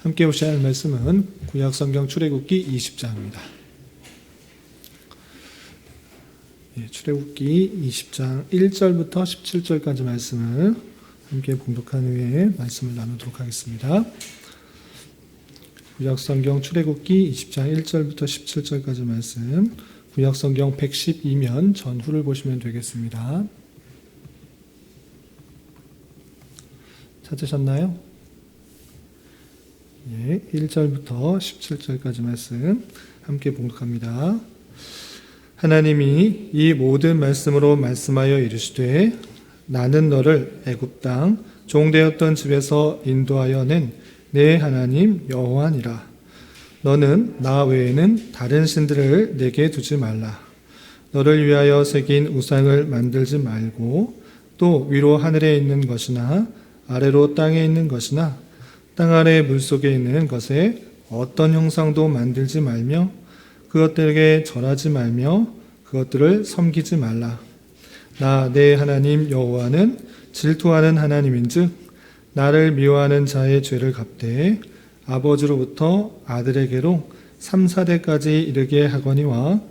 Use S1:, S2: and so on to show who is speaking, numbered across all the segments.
S1: 함께 보셔야 할 말씀은 구약성경 출애굽기 20장입니다. 출애굽기 20장 1절부터 17절까지 말씀을 함께 봉독한 후에 말씀을 나누도록 하겠습니다. 구약성경 출애굽기 20장 1절부터 17절까지 말씀, 구약성경 112면 전후를 보시면 되겠습니다. 찾으셨나요? 1절부터 17절까지 말씀 함께 봉독합니다. 하나님이 이 모든 말씀으로 말씀하여 이르시되 나는 너를 애굽 땅 종되었던 집에서 인도하여 낸 내 하나님 여호와니라. 너는 나 외에는 다른 신들을 내게 두지 말라. 너를 위하여 새긴 우상을 만들지 말고 또 위로 하늘에 있는 것이나 아래로 땅에 있는 것이나 땅 아래 물속에 있는 것에 어떤 형상도 만들지 말며 그것들에게 절하지 말며 그것들을 섬기지 말라. 나 내 하나님 여호와는 질투하는 하나님인즉 나를 미워하는 자의 죄를 갚되 아버지로부터 아들에게로 3, 4대까지 이르게 하거니와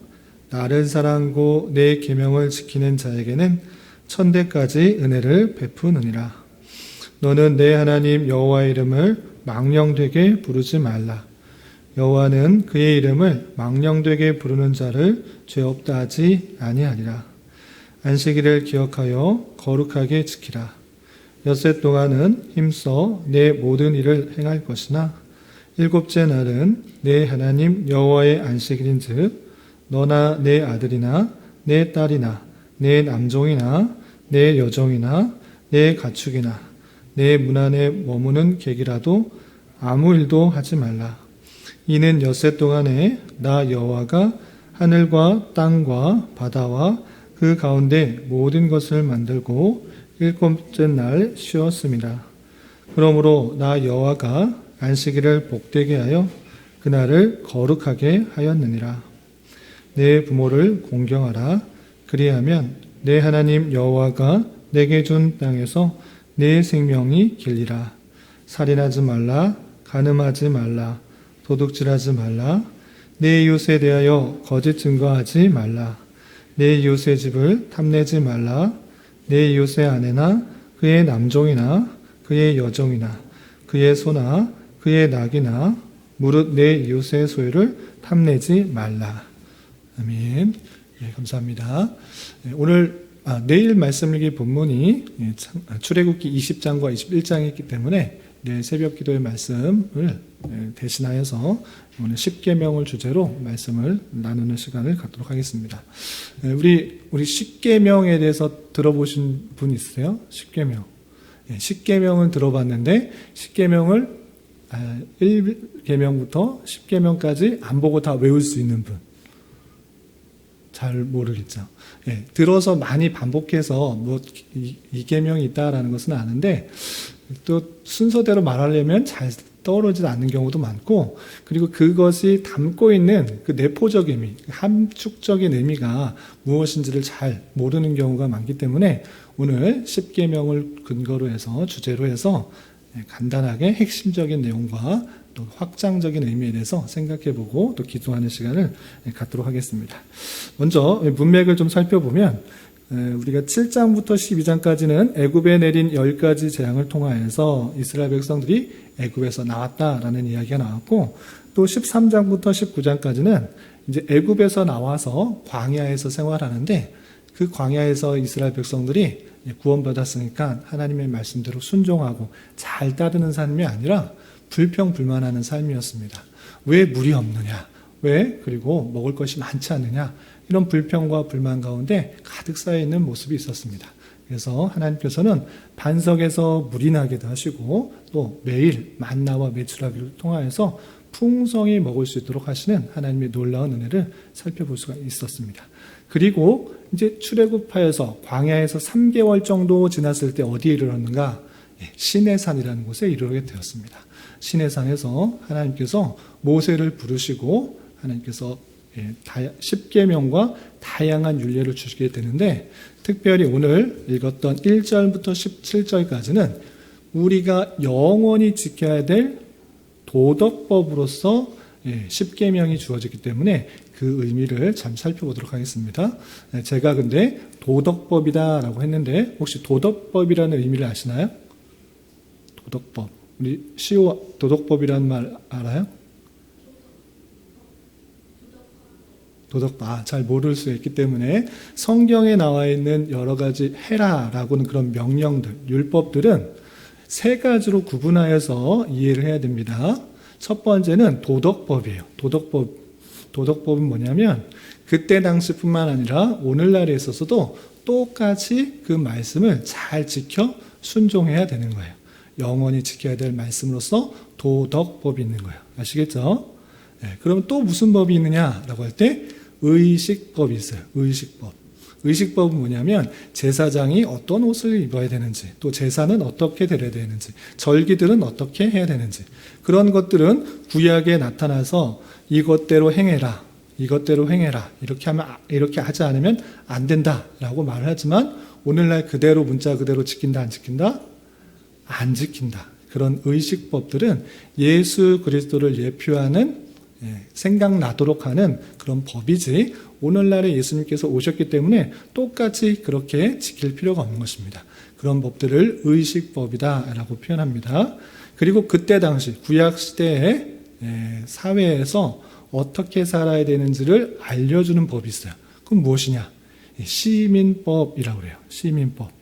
S1: 나를 사랑하고 내 계명을 지키는 자에게는 1000대까지 은혜를 베푸느니라. 너는 내 하나님 여호와의 이름을 망령되게 부르지 말라. 여호와는 그의 이름을 망령되게 부르는 자를 죄 없다 하지 아니하리라. 안식일을 기억하여 거룩하게 지키라. 엿새 동안은 힘써 내 모든 일을 행할 것이나 일곱째 날은 내 하나님 여호와의 안식일인즉 너나 내 아들이나 내 딸이나 내 남종이나 내 여종이나 내 가축이나 내 문 안에 머무는 객이라도 아무 일도 하지 말라. 이는 엿새 동안에 나 여호와가 하늘과 땅과 바다와 그 가운데 모든 것을 만들고 일곱째 날 쉬었습니다. 그러므로 나 여호와가 안식일을 복되게 하여 그날을 거룩하게 하였느니라. 내 부모를 공경하라. 그리하면 내 하나님 여호와가 내게 준 땅에서 내 생명이 길리라. 살인하지 말라. 간음하지 말라. 도둑질하지 말라. 내 이웃에 대하여 거짓 증거하지 말라. 내 이웃의 집을 탐내지 말라. 내 이웃의 아내나 그의 남종이나 그의 여종이나 그의 소나 그의 낙이나 무릇 내 이웃의 소유를 탐내지 말라. 아멘. 감사합니다. 내일 말씀 읽기 본문이 출애굽기 20장과 21장이기 때문에 내일 새벽 기도의 말씀을 대신하여서 오늘 십계명을 주제로 말씀을 나누는 시간을 갖도록 하겠습니다. 우리 십계명에 대해서 들어보신 분 있으세요? 십계명. 십계명을 들어봤는데 십계명을 1계명부터 10계명까지 안 보고 다 외울 수 있는 분. 잘 모르겠죠. 들어서 많이 반복해서 이 계명이 있다라는 것은 아는데 또 순서대로 말하려면 잘 떠오르지 않는 경우도 많고, 그리고 그것이 담고 있는 그 내포적 의미, 함축적인 의미가 무엇인지를 잘 모르는 경우가 많기 때문에 오늘 10계명을 근거로 해서 주제로 해서 간단하게 핵심적인 내용과 또 확장적인 의미에 대해서 생각해보고 또 기도하는 시간을 갖도록 하겠습니다. 먼저 문맥을 좀 살펴보면 우리가 7장부터 12장까지는 애굽에 내린 10가지 재앙을 통하여서 이스라엘 백성들이 애굽에서 나왔다라는 이야기가 나왔고, 또 13장부터 19장까지는 이제 애굽에서 나와서 광야에서 생활하는데 그 광야에서 이스라엘 백성들이 구원받았으니까 하나님의 말씀대로 순종하고 잘 따르는 삶이 아니라 불평불만하는 삶이었습니다. 왜 물이 없느냐? 왜? 그리고 먹을 것이 많지 않느냐? 이런 불평과 불만 가운데 가득 쌓여 있는 모습이 있었습니다. 그래서 하나님께서는 반석에서 물이 나게도 하시고 또 매일 만나와 메추라기를 통하여서 풍성히 먹을 수 있도록 하시는 하나님의 놀라운 은혜를 살펴볼 수가 있었습니다. 그리고 이제 출애굽하여서 광야에서 3개월 정도 지났을 때 어디에 이르렀는가? 시내산이라는 곳에 이르게 되었습니다. 시내산에서 하나님께서 모세를 부르시고 하나님께서 10계명과 다양한 율례를 주시게 되는데, 특별히 오늘 읽었던 1절부터 17절까지는 우리가 영원히 지켜야 될 도덕법으로서 십계명이 주어지기 때문에 그 의미를 참 살펴보도록 하겠습니다. 제가 근데 도덕법이다라고 했는데 혹시 도덕법이라는 의미를 아시나요? 도덕법. 우리 시오 도덕법이라는 말 알아요? 도덕법. 잘 모를 수 있기 때문에 성경에 나와 있는 여러 가지 해라라고는 그런 명령들, 율법들은 세 가지로 구분하여서 이해를 해야 됩니다. 첫 번째는 도덕법이에요. 도덕법은 뭐냐면 그때 당시뿐만 아니라 오늘날에 있어서도 똑같이 그 말씀을 잘 지켜 순종해야 되는 거예요. 영원히 지켜야 될 말씀으로서 도덕법이 있는 거예요. 아시겠죠? 그럼 또 무슨 법이 있느냐라고 할 때 의식법이 있어요. 의식법은 뭐냐면 제사장이 어떤 옷을 입어야 되는지, 또 제사는 어떻게 드려야 되는지, 절기들은 어떻게 해야 되는지, 그런 것들은 구약에 나타나서 이것대로 행해라, 이렇게 하지 않으면 안 된다라고 말을 하지만 오늘날 그대로 문자 그대로 지킨다 안 지킨다? 안 지킨다. 그런 의식법들은 예수 그리스도를 예표하는 생각나도록 하는 그런 법이지 오늘날에 예수님께서 오셨기 때문에 똑같이 그렇게 지킬 필요가 없는 것입니다. 그런 법들을 의식법이다라고 표현합니다. 그리고 그때 당시 구약시대의 사회에서 어떻게 살아야 되는지를 알려주는 법이 있어요. 그럼 무엇이냐? 시민법이라고 그래요. 시민법.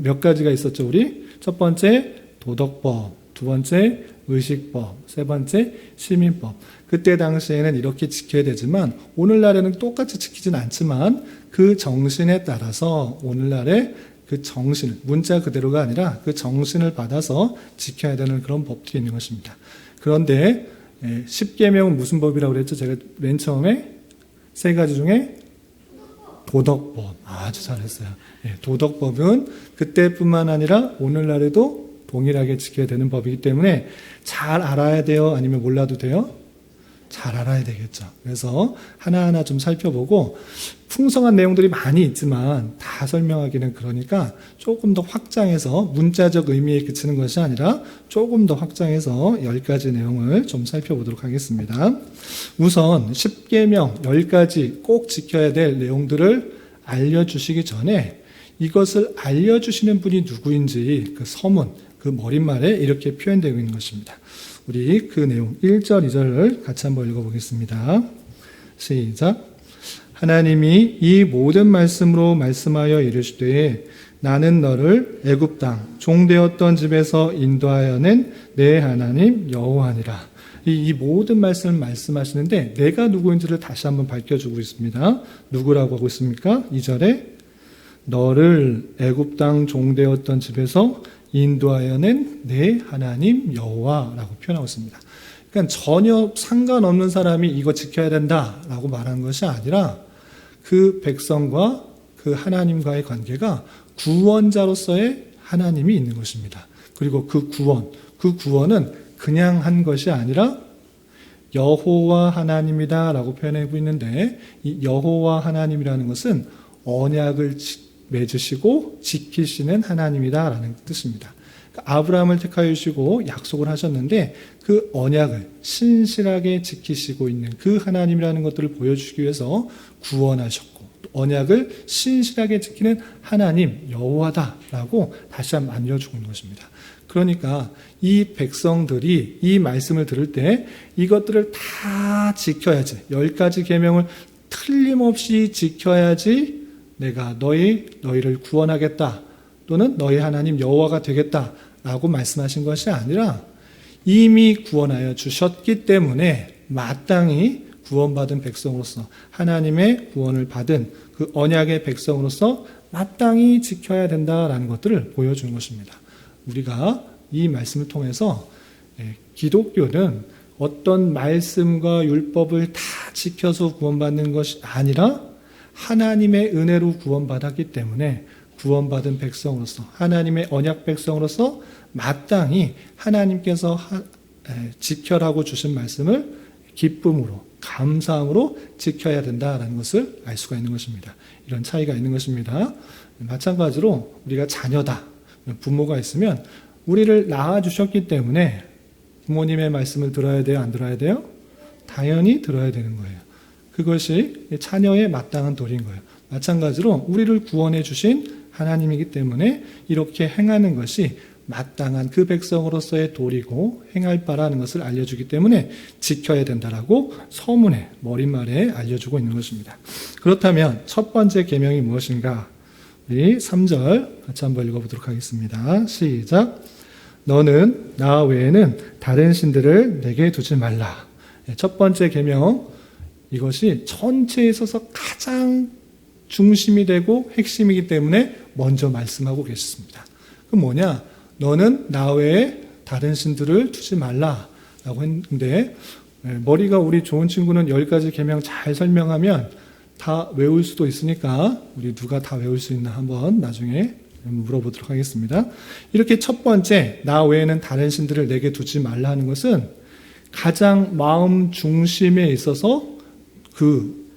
S1: 몇 가지가 있었죠, 우리? 첫 번째 도덕법, 두 번째 의식법, 세 번째 시민법. 그때 당시에는 이렇게 지켜야 되지만 오늘날에는 똑같이 지키진 않지만 그 정신에 따라서 오늘날의 그 정신, 문자 그대로가 아니라 그 정신을 받아서 지켜야 되는 그런 법들이 있는 것입니다. 그런데 십계명은 무슨 법이라고 그랬죠? 제가 맨 처음에 세 가지 중에 도덕법. 아주 잘했어요. 도덕법은 그때뿐만 아니라 오늘날에도 동일하게 지켜야 되는 법이기 때문에 잘 알아야 돼요? 아니면 몰라도 돼요? 잘 알아야 되겠죠. 그래서 하나하나 좀 살펴보고 풍성한 내용들이 많이 있지만 다 설명하기는 그러니까 조금 더 확장해서 문자적 의미에 그치는 것이 아니라 조금 더 확장해서 10가지 내용을 좀 살펴보도록 하겠습니다. 우선 10계명 10가지 꼭 지켜야 될 내용들을 알려주시기 전에 이것을 알려주시는 분이 누구인지 그 서문, 그 머릿말에 이렇게 표현되고 있는 것입니다. 우리 그 내용 1절, 2절을 같이 한번 읽어보겠습니다. 시작. 하나님이 이 모든 말씀으로 말씀하여 이르시되 나는 너를 애굽 땅 종되었던 집에서 인도하여 낸 내 하나님 여호와니라. 이 모든 말씀을 말씀하시는데 내가 누구인지를 다시 한번 밝혀주고 있습니다. 누구라고 하고 있습니까? 2절에 너를 애굽 땅 종되었던 집에서 인도하여 낸 내 하나님 여호와라고 표현하고 있습니다. 그러니까 전혀 상관없는 사람이 이거 지켜야 된다라고 말하는 것이 아니라 그 백성과 그 하나님과의 관계가 구원자로서의 하나님이 있는 것입니다. 그리고 그 구원은 그냥 한 것이 아니라 여호와 하나님이다라고 표현하고 있는데 이 여호와 하나님이라는 것은 언약을 맺으시고 지키시는 하나님이다라는 뜻입니다. 아브라함을 택하여 주시고 약속을 하셨는데 그 언약을 신실하게 지키시고 있는 그 하나님이라는 것들을 보여주시기 위해서 구원하셨고 언약을 신실하게 지키는 하나님 여호와다라고 다시 한번 알려주고 있는 것입니다. 그러니까 이 백성들이 이 말씀을 들을 때 이것들을 다 지켜야지 10가지 계명을 틀림없이 지켜야지 내가 너희를 구원하겠다 또는 너희 하나님 여호와가 되겠다라고 말씀하신 것이 아니라 이미 구원하여 주셨기 때문에 마땅히 구원받은 백성으로서 하나님의 구원을 받은 그 언약의 백성으로서 마땅히 지켜야 된다라는 것들을 보여주는 것입니다. 우리가 이 말씀을 통해서 기독교는 어떤 말씀과 율법을 다 지켜서 구원받는 것이 아니라 하나님의 은혜로 구원받았기 때문에 구원받은 백성으로서 하나님의 언약 백성으로서 마땅히 하나님께서 지켜라고 주신 말씀을 기쁨으로 감사함으로 지켜야 된다라는 것을 알 수가 있는 것입니다. 이런 차이가 있는 것입니다. 마찬가지로 우리가 자녀다 부모가 있으면 우리를 낳아주셨기 때문에 부모님의 말씀을 들어야 돼요? 안 들어야 돼요? 당연히 들어야 되는 거예요. 그것이 자녀의 마땅한 도리인 거예요. 마찬가지로 우리를 구원해 주신 하나님이기 때문에 이렇게 행하는 것이 마땅한 그 백성으로서의 도리고 행할 바라는 것을 알려주기 때문에 지켜야 된다라고 서문의 머릿말에 알려주고 있는 것입니다. 그렇다면 첫 번째 계명이 무엇인가? 우리 3절 같이 한번 읽어보도록 하겠습니다. 시작. 너는 나 외에는 다른 신들을 내게 두지 말라. 첫 번째 계명, 이것이 전체에 있어서 가장 중심이 되고 핵심이기 때문에 먼저 말씀하고 계십니다. 그럼 뭐냐? 너는 나 외에 다른 신들을 두지 말라라고 했는데, 머리가 우리 좋은 친구는 10가지 계명 잘 설명하면 다 외울 수도 있으니까 우리 누가 다 외울 수 있나 한번 나중에 물어보도록 하겠습니다. 이렇게 첫 번째, 나 외에는 다른 신들을 내게 두지 말라 하는 것은 가장 마음 중심에 있어서 그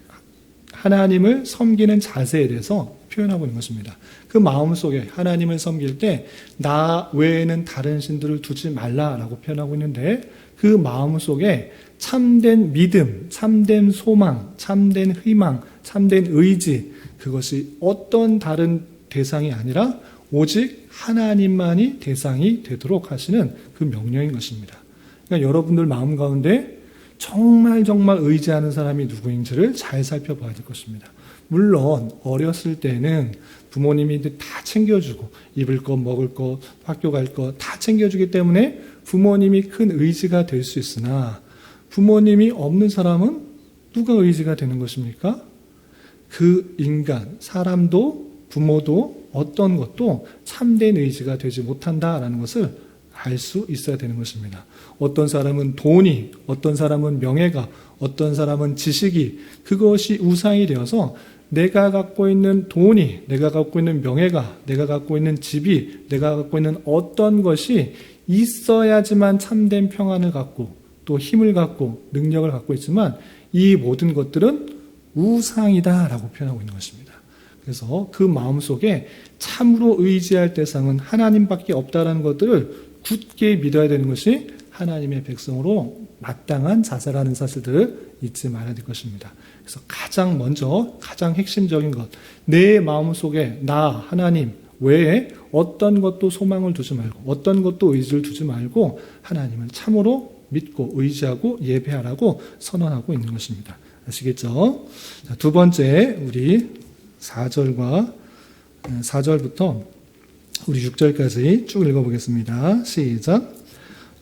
S1: 하나님을 섬기는 자세에 대해서 표현하고 있는 것입니다. 그 마음 속에 하나님을 섬길 때 나 외에는 다른 신들을 두지 말라라고 표현하고 있는데, 그 마음 속에 참된 믿음, 참된 소망, 참된 희망, 참된 의지, 그것이 어떤 다른 대상이 아니라 오직 하나님만이 대상이 되도록 하시는 그 명령인 것입니다. 그러니까 여러분들 마음 가운데 정말 의지하는 사람이 누구인지를 잘 살펴봐야 될 것입니다. 물론 어렸을 때는 부모님이 다 챙겨주고 입을 것, 먹을 것, 학교 갈 것 다 챙겨주기 때문에 부모님이 큰 의지가 될 수 있으나, 부모님이 없는 사람은 누가 의지가 되는 것입니까? 그 인간, 사람도 부모도 어떤 것도 참된 의지가 되지 못한다라는 것을 알 수 있어야 되는 것입니다. 어떤 사람은 돈이, 어떤 사람은 명예가, 어떤 사람은 지식이, 그것이 우상이 되어서 내가 갖고 있는 돈이, 내가 갖고 있는 명예가, 내가 갖고 있는 집이, 내가 갖고 있는 어떤 것이 있어야지만 참된 평안을 갖고 또 힘을 갖고 능력을 갖고 있지만, 이 모든 것들은 우상이다라고 표현하고 있는 것입니다. 그래서 그 마음속에 참으로 의지할 대상은 하나님밖에 없다라는 것들을 굳게 믿어야 되는 것이 하나님의 백성으로 마땅한 자세라는 사실들을 잊지 말아야 될 것입니다. 그래서 가장 먼저, 가장 핵심적인 것, 내 마음속에 나 하나님 외에 어떤 것도 소망을 두지 말고 어떤 것도 의지를 두지 말고 하나님을 참으로 믿고 의지하고 예배하라고 선언하고 있는 것입니다. 아시겠죠? 자, 두 번째, 우리 4절부터 우리 6절까지 쭉 읽어보겠습니다. 시작.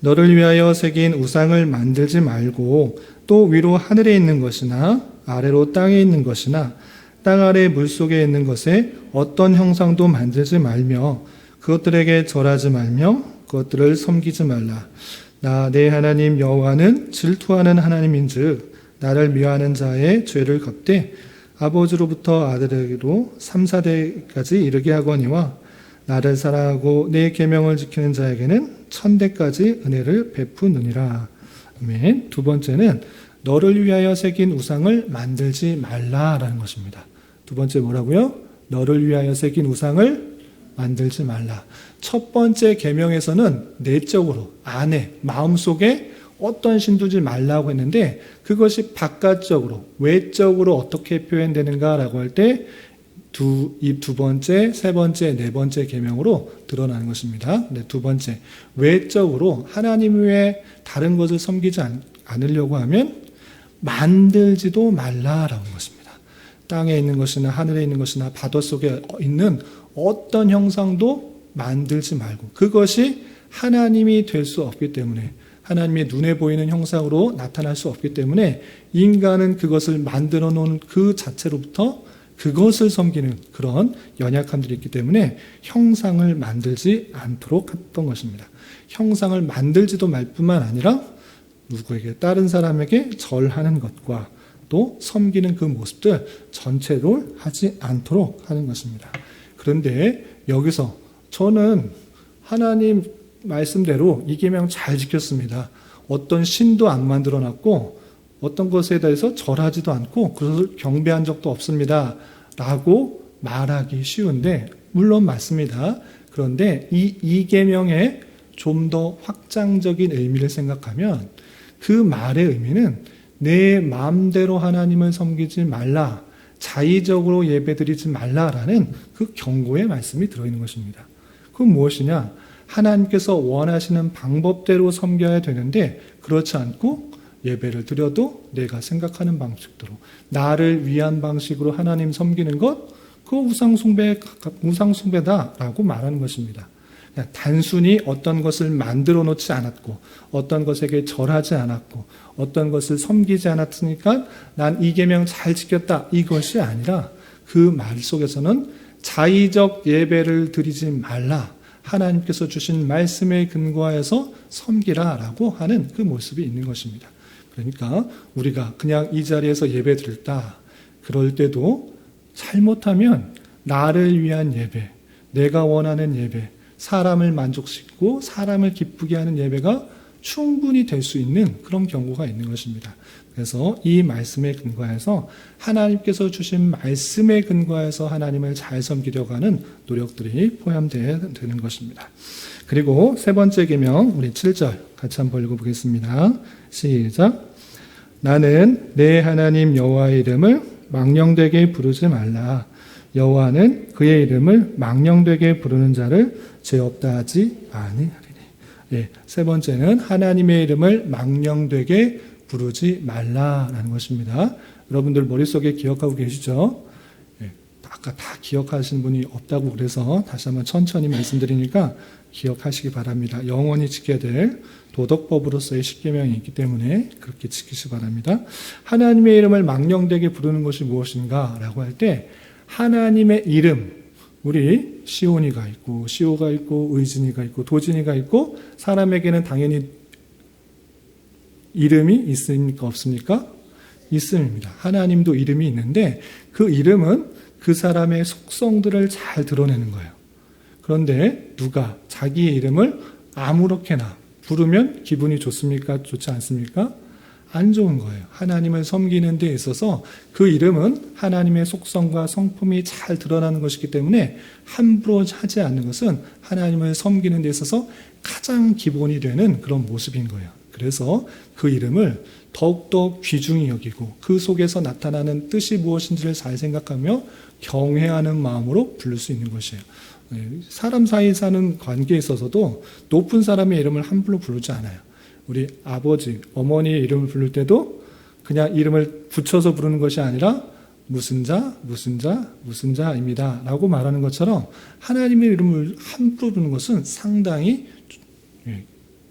S1: 너를 위하여 새긴 우상을 만들지 말고 또 위로 하늘에 있는 것이나 아래로 땅에 있는 것이나 땅 아래 물속에 있는 것에 어떤 형상도 만들지 말며 그것들에게 절하지 말며 그것들을 섬기지 말라. 나 내 하나님 여호와는 질투하는 하나님인즉 나를 미워하는 자의 죄를 갚되 아버지로부터 아들에게로 3, 4대까지 이르게 하거니와 나를 사랑하고 내 계명을 지키는 자에게는 1000대까지 은혜를 베푸느니라. 아멘. 두 번째는 너를 위하여 새긴 우상을 만들지 말라라는 것입니다. 두 번째 뭐라고요? 너를 위하여 새긴 우상을 만들지 말라. 첫 번째 계명에서는 내적으로, 안에, 마음속에 어떤 신 두지 말라고 했는데, 그것이 바깥적으로, 외적으로 어떻게 표현되는가라고 할 때 이 두 번째, 세 번째, 네 번째 계명으로 드러나는 것입니다. 네, 두 번째, 외적으로 하나님 외에 다른 것을 섬기지 않으려고 하면 만들지도 말라라는 것입니다. 땅에 있는 것이나 하늘에 있는 것이나 바다 속에 있는 어떤 형상도 만들지 말고, 그것이 하나님이 될 수 없기 때문에, 하나님의 눈에 보이는 형상으로 나타날 수 없기 때문에 인간은 그것을 만들어 놓은 그 자체로부터 그것을 섬기는 그런 연약함들이 있기 때문에 형상을 만들지 않도록 했던 것입니다. 형상을 만들지도 말 뿐만 아니라 누구에게, 다른 사람에게 절하는 것과 또 섬기는 그 모습들 전체를 하지 않도록 하는 것입니다. 그런데 여기서 저는 하나님 말씀대로 이 계명 잘 지켰습니다. 어떤 신도 안 만들어놨고 어떤 것에 대해서 절하지도 않고 그것을 경배한 적도 없습니다 라고 말하기 쉬운데, 물론 맞습니다. 그런데 이 계명의 좀 더 확장적인 의미를 생각하면 그 말의 의미는 내 마음대로 하나님을 섬기지 말라, 자의적으로 예배드리지 말라라는 그 경고의 말씀이 들어있는 것입니다. 그건 무엇이냐? 하나님께서 원하시는 방법대로 섬겨야 되는데 그렇지 않고 예배를 드려도 내가 생각하는 방식대로 나를 위한 방식으로 하나님 섬기는 것, 그거 우상숭배다라고 말하는 것입니다. 단순히 어떤 것을 만들어 놓지 않았고 어떤 것에게 절하지 않았고 어떤 것을 섬기지 않았으니까 난 이 계명 잘 지켰다, 이것이 아니라 그 말 속에서는 자의적 예배를 드리지 말라, 하나님께서 주신 말씀에 근거하여서 섬기라라고 하는 그 모습이 있는 것입니다. 그러니까 우리가 그냥 이 자리에서 예배 드렸다, 그럴 때도 잘못하면 나를 위한 예배, 내가 원하는 예배, 사람을 만족시키고 사람을 기쁘게 하는 예배가 충분히 될 수 있는 그런 경우가 있는 것입니다. 그래서 이 말씀에 근거해서 하나님께서 주신 말씀에 근거해서 하나님을 잘 섬기려고 하는 노력들이 포함되어야 되는 것입니다. 그리고 세 번째 계명, 우리 7절 같이 한번 읽어보겠습니다. 시작. 나는 내 하나님 여호와의 이름을 망령되게 부르지 말라. 여호와는 그의 이름을 망령되게 부르는 자를 죄 없다 하지 아니하리니. 예, 세 번째는 하나님의 이름을 망령되게 부르지 말라라는 것입니다. 여러분들 머릿속에 기억하고 계시죠? 예, 아까 다 기억하시는 분이 없다고 그래서 다시 한번 천천히 말씀드리니까 기억하시기 바랍니다. 영원히 지켜야 될 도덕법으로서의 십계명이 있기 때문에 그렇게 지키시기 바랍니다. 하나님의 이름을 망령되게 부르는 것이 무엇인가 라고 할 때 하나님의 이름, 우리 시온이가 있고 시오가 있고 의진이가 있고 도진이가 있고 사람에게는 당연히 이름이 있습니까 없습니까? 있습니다. 하나님도 이름이 있는데 그 이름은 그 사람의 속성들을 잘 드러내는 거예요. 그런데 누가 자기의 이름을 아무렇게나 부르면 기분이 좋습니까? 좋지 않습니까? 안 좋은 거예요. 하나님을 섬기는 데 있어서 그 이름은 하나님의 속성과 성품이 잘 드러나는 것이기 때문에 함부로 하지 않는 것은 하나님을 섬기는 데 있어서 가장 기본이 되는 그런 모습인 거예요. 그래서 그 이름을 더욱더 귀중히 여기고 그 속에서 나타나는 뜻이 무엇인지를 잘 생각하며 경외하는 마음으로 부를 수 있는 것이에요. 사람 사이 사는 관계에 있어서도 높은 사람의 이름을 함부로 부르지 않아요. 우리 아버지, 어머니의 이름을 부를 때도 그냥 이름을 붙여서 부르는 것이 아니라 무슨 자, 무슨 자, 무슨 자입니다 라고 말하는 것처럼 하나님의 이름을 함부로 부르는 것은 상당히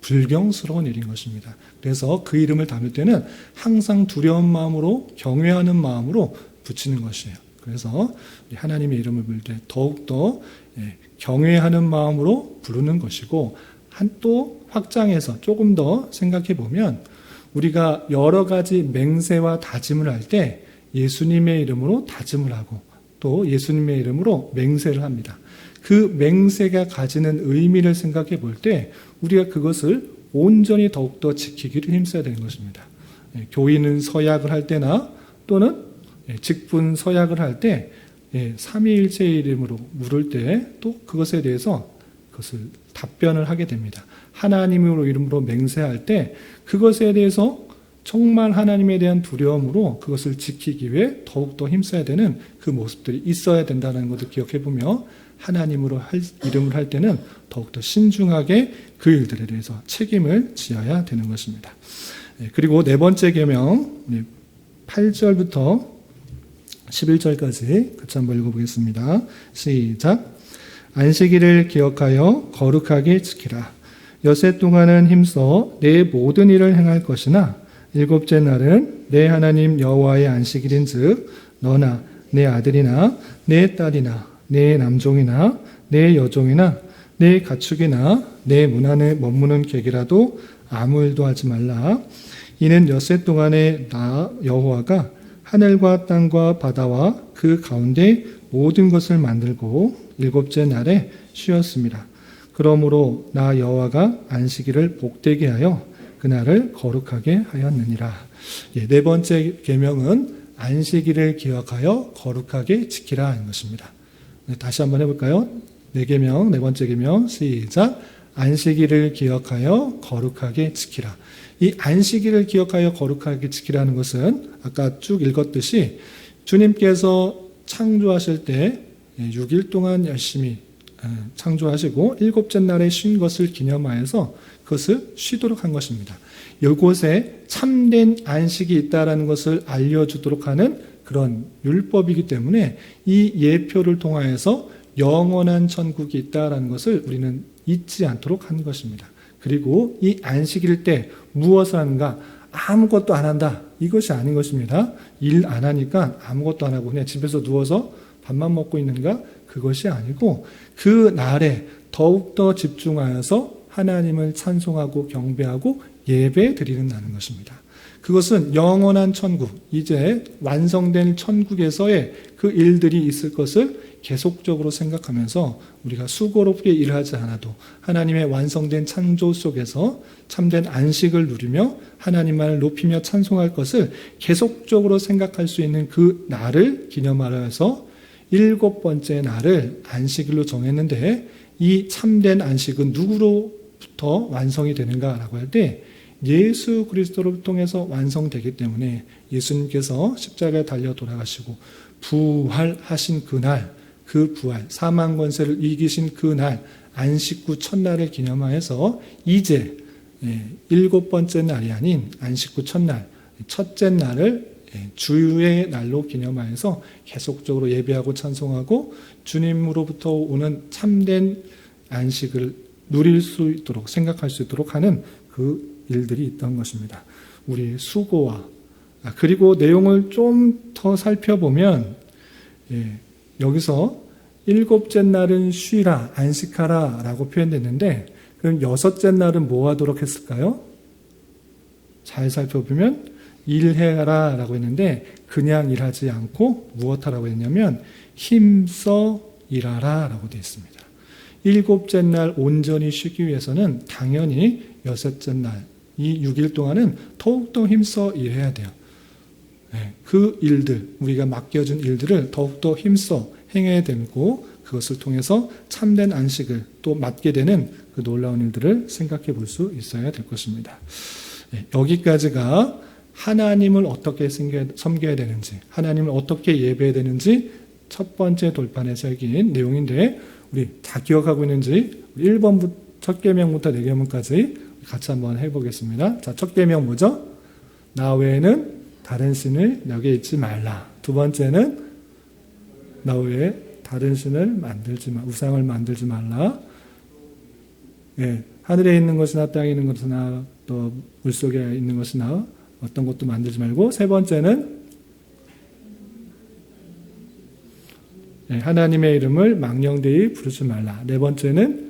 S1: 불경스러운 일인 것입니다. 그래서 그 이름을 담을 때는 항상 두려운 마음으로 경외하는 마음으로 붙이는 것이에요. 그래서 하나님의 이름을 부를 때 더욱더 경외하는 마음으로 부르는 것이고 또 확장해서 조금 더 생각해 보면 우리가 여러 가지 맹세와 다짐을 할 때 예수님의 이름으로 다짐을 하고 또 예수님의 이름으로 맹세를 합니다. 그 맹세가 가지는 의미를 생각해 볼 때 우리가 그것을 온전히 더욱더 지키기를 힘써야 되는 것입니다. 교인은 서약을 할 때나 또는 직분 서약을 할 때 삼위일체의 이름으로 물을 때 또 그것에 대해서 그것을 답변을 하게 됩니다. 하나님으로 이름으로 맹세할 때 그것에 대해서 정말 하나님에 대한 두려움으로 그것을 지키기 위해 더욱더 힘써야 되는 그 모습들이 있어야 된다는 것을 기억해보며 하나님으로 이름을 할 때는 더욱더 신중하게 그 일들에 대해서 책임을 지어야 되는 것입니다. 그리고 네 번째 계명 8절부터 11절까지 같이 한번 읽어보겠습니다. 시작. 안식일을 기억하여 거룩하게 지키라. 엿새 동안은 힘써 내 모든 일을 행할 것이나 일곱째 날은 내 하나님 여호와의 안식일인즉 너나 내 아들이나 내 딸이나 내 남종이나 내 여종이나 내 가축이나 내 문 안에 머무는 객이라도 아무 일도 하지 말라. 이는 엿새 동안에 나 여호와가 하늘과 땅과 바다와 그 가운데 모든 것을 만들고 일곱째 날에 쉬었습니다. 그러므로 나 여호와가 안식일을 복되게 하여 그날을 거룩하게 하였느니라. 네 번째 계명은 안식일을 기억하여 거룩하게 지키라 하는 것입니다. 다시 한번 해볼까요? 네 번째 계명 시작. 안식일을 기억하여 거룩하게 지키라. 이 안식일을 기억하여 거룩하게 지키라는 것은 아까 쭉 읽었듯이 주님께서 창조하실 때 6일 동안 열심히 창조하시고 일곱째 날에 쉰 것을 기념하여서 그것을 쉬도록 한 것입니다. 이곳에 참된 안식이 있다는 것을 알려주도록 하는 그런 율법이기 때문에 이 예표를 통하여서 영원한 천국이 있다는 것을 우리는 잊지 않도록 하는 것입니다. 그리고 이 안식일 때 무엇을 하는가? 아무것도 안 한다. 이것이 아닌 것입니다. 일 안 하니까 아무것도 안 하고 그냥 집에서 누워서 밥만 먹고 있는가? 그것이 아니고 그 날에 더욱더 집중하여서 하나님을 찬송하고 경배하고 예배 드리는다는 것입니다. 그것은 영원한 천국, 이제 완성된 천국에서의 그 일들이 있을 것을 계속적으로 생각하면서 우리가 수고롭게 일하지 않아도 하나님의 완성된 창조 속에서 참된 안식을 누리며 하나님만을 높이며 찬송할 것을 계속적으로 생각할 수 있는 그 날을 기념하려 해서 7번째 날을 안식일로 정했는데 이 참된 안식은 누구로부터 완성이 되는가라고 할 때 예수 그리스도를 통해서 완성되기 때문에 예수님께서 십자가에 달려 돌아가시고 부활하신 그날, 그 부활, 사망 권세를 이기신 그날, 안식구 첫날을 기념하여서 이제 7번째 날이 아닌 안식구 첫날, 첫째 날을 주의 날로 기념하여서 계속적으로 예배하고 찬송하고 주님으로부터 오는 참된 안식을 누릴 수 있도록 생각할 수 있도록 하는 그 일들이 있던 것입니다. 우리 수고와 그리고 내용을 좀 더 살펴보면 여기서 7째 날은 쉬라, 안식하라 라고 표현됐는데 그럼 6째 날은 뭐 하도록 했을까요? 잘 살펴보면 일해라 라고 했는데 그냥 일하지 않고 무엇하라고 했냐면 힘써 일하라 라고 되어 있습니다. 7째 날 온전히 쉬기 위해서는 당연히 6째 날, 이 6일 동안은 더욱더 힘써 일해야 돼요. 그 일들, 우리가 맡겨준 일들을 더욱더 힘써 행해야 되고 그것을 통해서 참된 안식을 또 맡게 되는 그 놀라운 일들을 생각해 볼 수 있어야 될 것입니다. 여기까지가 하나님을 어떻게 섬겨야 되는지, 하나님을 어떻게 예배해야 되는지 첫 번째 돌판에 새긴 내용인데 우리 다 기억하고 있는지 1번부터 첫 계명부터 4계명까지 같이 한번 해보겠습니다. 자, 첫 계명 뭐죠? 나 외에는 다른 신을 여기에 있지 말라. 두 번째는 나 외에 다른 신을 우상을 만들지 말라. 하늘에 있는 것이나 땅에 있는 것이나 또 물속에 있는 것이나 어떤 것도 만들지 말고 세 번째는 하나님의 이름을 망령되이 부르지 말라. 네 번째는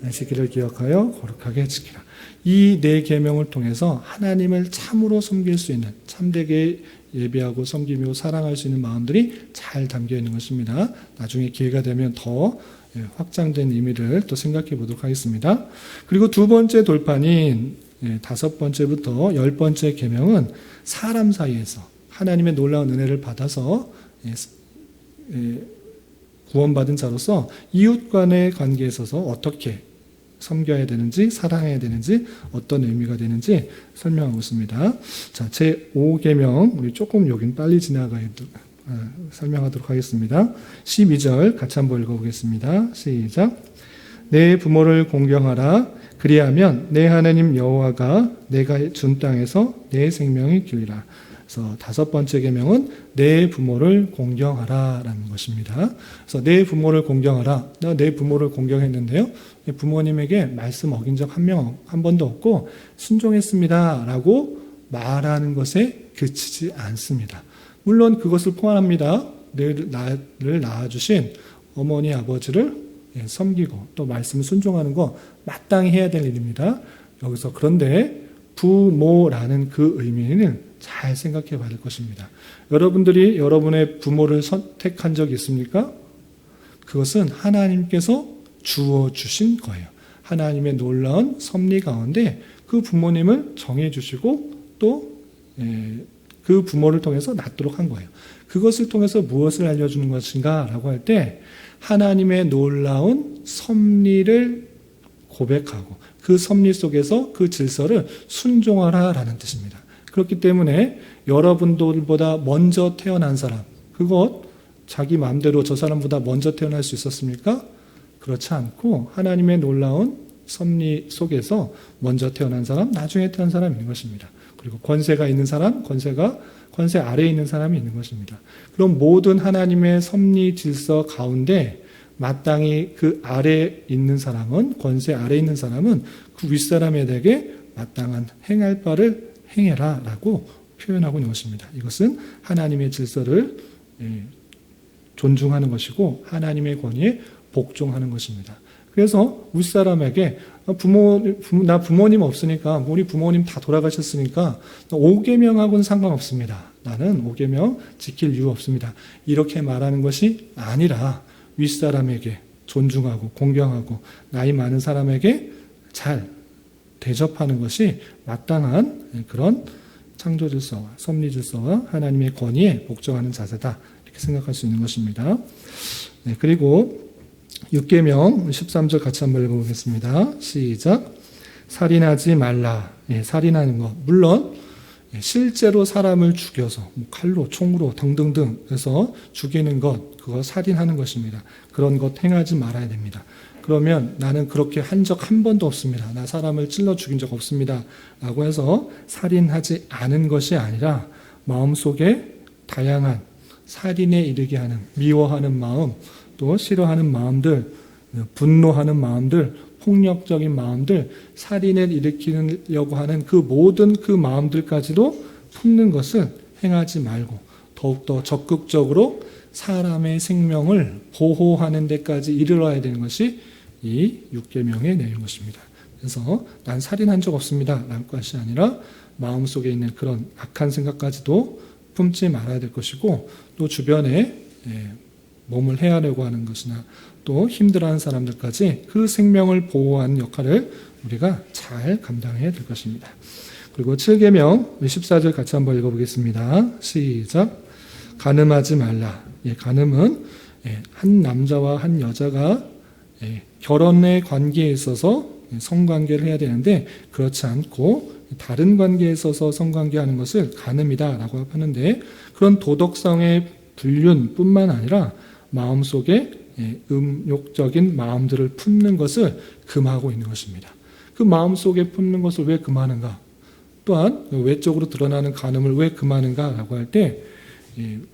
S1: 안식일을 기억하여 거룩하게 지키라. 이 4계명을 통해서 하나님을 참으로 섬길 수 있는 참되게 예배하고 섬기며 사랑할 수 있는 마음들이 잘 담겨 있는 것입니다. 나중에 기회가 되면 더 확장된 의미를 또 생각해 보도록 하겠습니다. 그리고 두 번째 돌판인 5번째부터 10번째 계명은 사람 사이에서 하나님의 놀라운 은혜를 받아서 구원받은 자로서 이웃 간의 관계에 있어서 어떻게 섬겨야 되는지, 사랑해야 되는지, 어떤 의미가 되는지 설명하고 있습니다. 자, 제 5계명, 우리 조금 여긴 빨리 설명하도록 하겠습니다. 12절 같이 한번 읽어보겠습니다. 시작. 내 부모를 공경하라. 그리하면 내 하나님 여호와가 내가 준 땅에서 내 생명이 길리라. 그래서 5번째 계명은 내 부모를 공경하라라는 것입니다. 그래서 내 부모를 공경하라. 나 내 부모를 공경했는데요. 부모님에게 말씀 어긴 적 한 번도 없고 순종했습니다라고 말하는 것에 그치지 않습니다. 물론 그것을 포함합니다. 나를 낳아주신 어머니 아버지를 섬기고 또 말씀을 순종하는 거 마땅히 해야 될 일입니다. 여기서 그런데 부모라는 그 의미는 잘 생각해 봐야 될 것입니다. 여러분들이 여러분의 부모를 선택한 적이 있습니까? 그것은 하나님께서 주어주신 거예요. 하나님의 놀라운 섭리 가운데 그 부모님을 정해주시고 또 그 부모를 통해서 낳도록 한 거예요. 그것을 통해서 무엇을 알려주는 것인가 라고 할 때 하나님의 놀라운 섭리를 고백하고 그 섭리 속에서 그 질서를 순종하라라는 뜻입니다. 그렇기 때문에 여러분들보다 먼저 태어난 사람, 그것 자기 마음대로 저 사람보다 먼저 태어날 수 있었습니까? 그렇지 않고 하나님의 놀라운 섭리 속에서 먼저 태어난 사람, 나중에 태어난 사람이 있는 것입니다. 그리고 권세가 있는 사람, 권세 아래에 있는 사람이 있는 것입니다. 그럼 모든 하나님의 섭리 질서 가운데 마땅히 그 아래에 있는 사람은, 권세 아래에 있는 사람은 그 윗사람에게 마땅한 행할 바를 행해라 라고 표현하고 있는 것입니다. 이것은 하나님의 질서를 존중하는 것이고 하나님의 권위에 복종하는 것입니다. 그래서 윗사람에게 나 부모님 없으니까 우리 부모님 다 돌아가셨으니까 5계명하고는 상관없습니다. 나는 5계명 지킬 이유 없습니다. 이렇게 말하는 것이 아니라 윗사람에게 존중하고 공경하고 나이 많은 사람에게 잘 대접하는 것이 마땅한 그런 창조 질서와 섭리 질서와 하나님의 권위에 복종하는 자세다. 이렇게 생각할 수 있는 것입니다. 네, 그리고 6계명 13절 같이 한번 읽어보겠습니다. 시작. 살인하지 말라. 예, 살인하는 것. 물론 실제로 사람을 죽여서 칼로 총으로 등등등 해서 죽이는 것, 그거 살인하는 것입니다. 그런 것 행하지 말아야 됩니다. 그러면 나는 그렇게 한 적 한 번도 없습니다. 나 사람을 찔러 죽인 적 없습니다. 라고 해서 살인하지 않은 것이 아니라 마음속에 다양한 살인에 이르게 하는 미워하는 마음, 또 싫어하는 마음들, 분노하는 마음들, 폭력적인 마음들, 살인을 일으키려고 하는 그 모든 그 마음들까지도 품는 것을 행하지 말고 더욱더 적극적으로 사람의 생명을 보호하는 데까지 이르러야 되는 것이 이 6계명의 내용인 것입니다. 그래서 난 살인한 적 없습니다 라는 것이 아니라 마음속에 있는 그런 악한 생각까지도 품지 말아야 될 것이고 또 주변에 몸을 해하려고 하는 것이나 또 힘들어하는 사람들까지 그 생명을 보호하는 역할을 우리가 잘 감당해야 될 것입니다. 그리고 7계명 14절 같이 한번 읽어보겠습니다. 시작. 간음하지 말라. 간음은 한 남자와 한 여자가 결혼의 관계에 있어서 성관계를 해야 되는데 그렇지 않고 다른 관계에 있어서 성관계하는 것을 간음이다라고 하는데 그런 도덕성의 불륜뿐만 아니라 마음속에 음욕적인 마음들을 품는 것을 금하고 있는 것입니다. 그 마음속에 품는 것을 왜 금하는가? 또한 외적으로 드러나는 간음을 왜 금하는가? 라고 할 때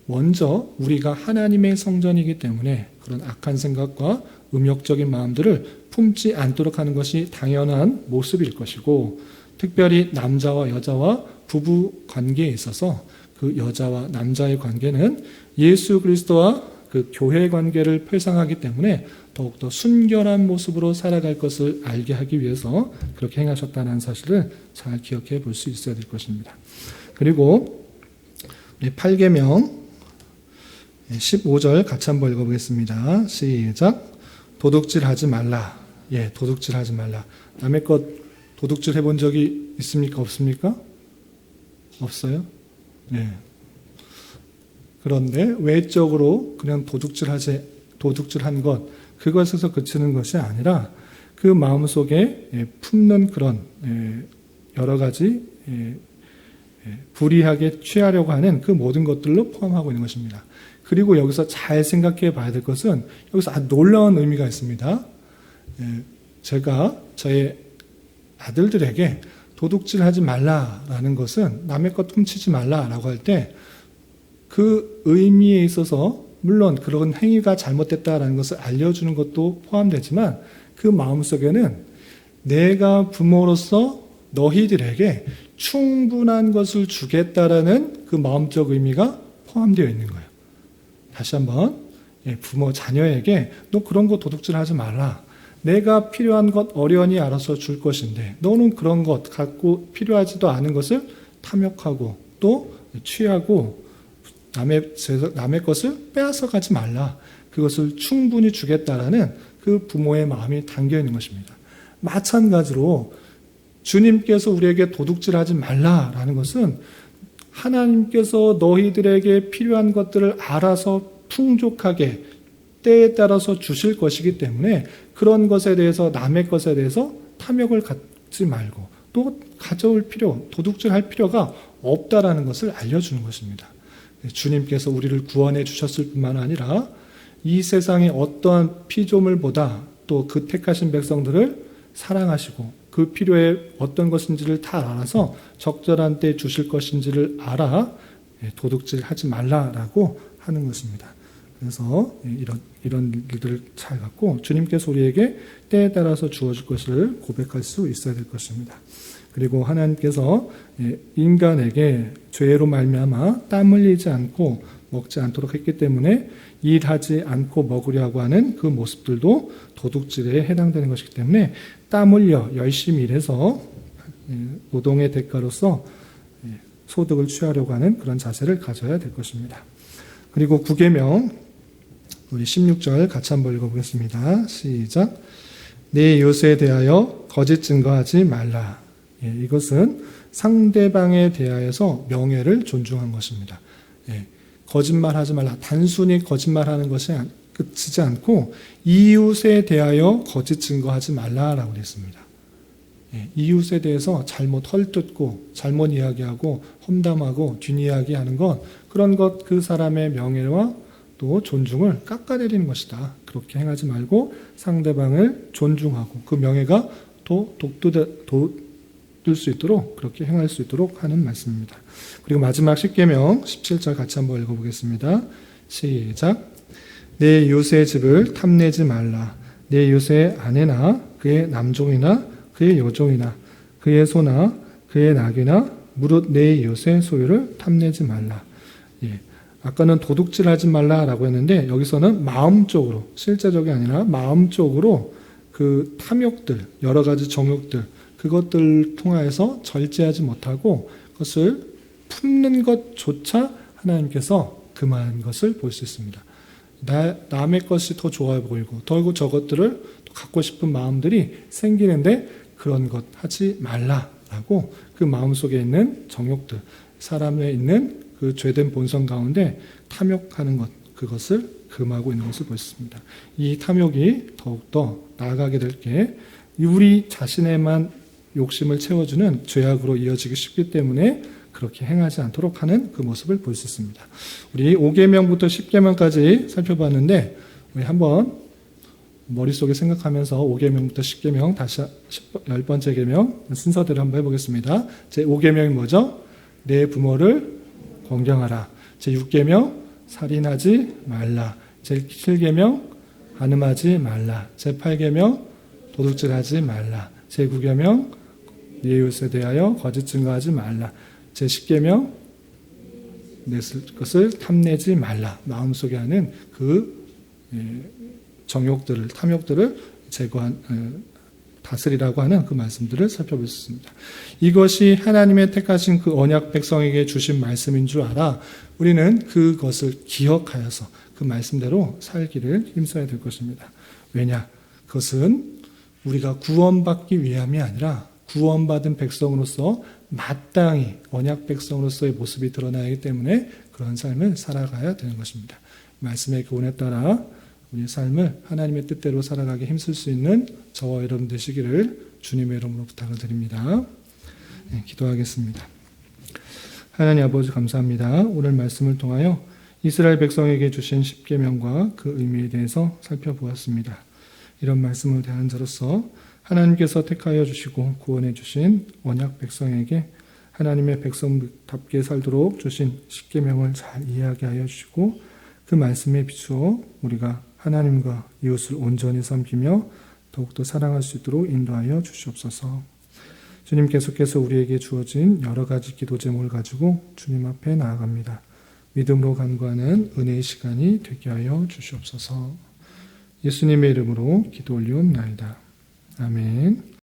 S1: 먼저 우리가 하나님의 성전이기 때문에 그런 악한 생각과 음욕적인 마음들을 품지 않도록 하는 것이 당연한 모습일 것이고 특별히 남자와 여자와 부부 관계에 있어서 그 여자와 남자의 관계는 예수 그리스도와 그 교회 관계를 표상하기 때문에 더욱더 순결한 모습으로 살아갈 것을 알게 하기 위해서 그렇게 행하셨다는 사실을 잘 기억해 볼 수 있어야 될 것입니다. 그리고 8계명 15절 같이 한번 읽어보겠습니다. 시작. 도둑질하지 말라. 도둑질하지 말라. 남의 것 도둑질 해본 적이 있습니까? 없습니까? 없어요? 그런데 외적으로 그냥 도둑질한 것, 그것에서 그치는 것이 아니라 그 마음속에 품는 그런 여러 가지 불이하게 취하려고 하는 그 모든 것들로 포함하고 있는 것입니다. 그리고 여기서 잘 생각해 봐야 될 것은 여기서 아주 놀라운 의미가 있습니다. 제가 저의 아들들에게 도둑질하지 말라라는 것은 남의 것 훔치지 말라라고 할 때 그 의미에 있어서 물론 그런 행위가 잘못됐다라는 것을 알려주는 것도 포함되지만 그 마음속에는 내가 부모로서 너희들에게 충분한 것을 주겠다라는 그 마음적 의미가 포함되어 있는 거예요. 다시 한번 부모 자녀에게 너 그런 거 도둑질하지 말라. 내가 필요한 것 어련히 알아서 줄 것인데 너는 그런 것 갖고 필요하지도 않은 것을 탐욕하고 또 취하고 남의 것을 빼앗아 가지 말라. 그것을 충분히 주겠다라는 그 부모의 마음이 담겨 있는 것입니다. 마찬가지로 주님께서 우리에게 도둑질하지 말라라는 것은 하나님께서 너희들에게 필요한 것들을 알아서 풍족하게 때에 따라서 주실 것이기 때문에 그런 것에 대해서, 남의 것에 대해서 탐욕을 갖지 말고 또 가져올 도둑질할 필요가 없다라는 것을 알려주는 것입니다. 주님께서 우리를 구원해 주셨을 뿐만 아니라 이 세상의 어떠한 피조물보다 또 그 택하신 백성들을 사랑하시고 그 필요에 어떤 것인지를 다 알아서 적절한 때 주실 것인지를 알아 도둑질하지 말라라고 하는 것입니다. 그래서 이런 일들을 잘 갖고 주님께서 우리에게 때에 따라서 주어질 것을 고백할 수 있어야 될 것입니다. 그리고 하나님께서 인간에게 죄로 말미암아 땀 흘리지 않고 먹지 않도록 했기 때문에 일하지 않고 먹으려고 하는 그 모습들도 도둑질에 해당되는 것이기 때문에 땀 흘려 열심히 일해서 노동의 대가로서 소득을 취하려고 하는 그런 자세를 가져야 될 것입니다. 그리고 9계명 우리 16절 같이 한번 읽어보겠습니다. 시작. 내 이웃에 대하여 거짓 증거하지 말라. 이것은 상대방에 대하여서 명예를 존중한 것입니다. 거짓말하지 말라. 단순히 거짓말하는 것이 그치지 않고 이웃에 대하여 거짓 증거하지 말라라고 했습니다. 이웃에 대해서 잘못 헐뜯고 잘못 이야기하고 험담하고 뒷이야기하는 것, 그런 것 그 사람의 명예와 또 존중을 깎아내리는 것이다. 그렇게 행하지 말고 상대방을 존중하고 그 명예가 또 돋을 수 있도록 그렇게 행할 수 있도록 하는 말씀입니다. 그리고 마지막 10계명 17절 같이 한번 읽어보겠습니다. 시작. 내 이웃의 집을 탐내지 말라. 내 이웃의 아내나 그의 남종이나 그의 여종이나 그의 소나 그의 낙이나 무릇 내 이웃의 소유를 탐내지 말라. 아까는 도둑질하지 말라라고 했는데 여기서는 마음적으로, 실제적이 아니라 마음적으로 그 탐욕들, 여러 가지 정욕들, 그것들을 통하여서 절제하지 못하고 그것을 품는 것조차 하나님께서 금한 것을 볼 수 있습니다. 남의 것이 더 좋아 보이고 더 저것들을 갖고 싶은 마음들이 생기는데 그런 것 하지 말라라고 그 마음속에 있는 정욕들, 사람에 있는 그 죄된 본성 가운데 탐욕하는 것, 그것을 금하고 있는 것을 볼 수 있습니다. 이 탐욕이 더욱더 나아가게 될 게 우리 자신의만 욕심을 채워주는 죄악으로 이어지기 쉽기 때문에 그렇게 행하지 않도록 하는 그 모습을 볼 수 있습니다. 우리 5계명부터 10계명까지 살펴봤는데 우리 한번 머릿속에 생각하면서 5계명부터 10계명 다시 10번째 계명 순서대로 한번 해보겠습니다. 제 5계명이 뭐죠? 내 부모를 공경하라. 제 6계명 살인하지 말라. 제 7계명 간음하지 말라. 제 8계명 도둑질하지 말라. 제 9계명 네 이웃에 대하여 거짓 증거하지 말라. 제 10계명 내 것을 탐내지 말라. 마음속에 하는 그 정욕들을, 탐욕들을 다스리라고 하는 그 말씀들을 살펴볼 수 있습니다. 이것이 하나님의 택하신 그 언약 백성에게 주신 말씀인 줄 알아 우리는 그것을 기억하여서 그 말씀대로 살기를 힘써야 될 것입니다. 왜냐? 그것은 우리가 구원받기 위함이 아니라 구원받은 백성으로서 마땅히 언약 백성으로서의 모습이 드러나야 하기 때문에 그런 삶을 살아가야 되는 것입니다. 말씀의 교훈에 따라 우리의 삶을 하나님의 뜻대로 살아가기 힘쓸 수 있는 저와 여러분 되시기를 주님의 이름으로 부탁을 드립니다. 기도하겠습니다. 하나님 아버지 감사합니다. 오늘 말씀을 통하여 이스라엘 백성에게 주신 10계명과 그 의미에 대해서 살펴보았습니다. 이런 말씀을 대하는 자로서 하나님께서 택하여 주시고 구원해 주신 언약 백성에게 하나님의 백성답게 살도록 주신 10계명을 잘 이해하게 하여 주시고 그 말씀에 비추어 우리가 하나님과 이웃을 온전히 섬기며 더욱더 사랑할 수 있도록 인도하여 주시옵소서. 주님 계속해서 우리에게 주어진 여러 가지 기도 제목을 가지고 주님 앞에 나아갑니다. 믿음으로 간구하는 은혜의 시간이 되게 하여 주시옵소서. 예수님의 이름으로 기도 올리옵나이다. 아멘.